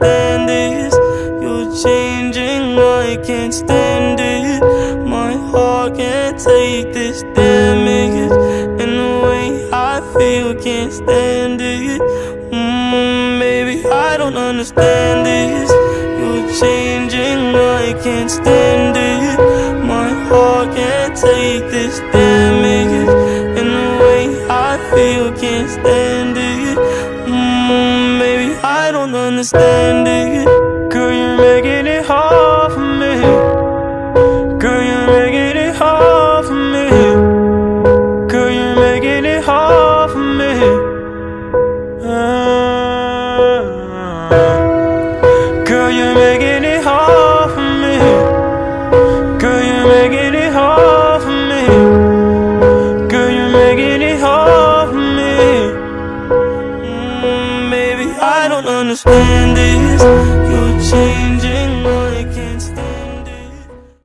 understand this. You're changing, I can't stand it. My heart can't take this damage, and the way I feel, can't stand it. Baby, I don't understand this. You're changing, I can't stand it. My heart can't take this damage, and the way I feel, can't stand it. Baby, I don't understand it. Girl, you're making it hard for me. Girl, you're making it hard for me. Girl, you're making it hard for me. Girl, you're making it hard for me. Girl, you're making it hard for me. Girl, you're making it hard for me. Baby, I don't understand this. You're changing.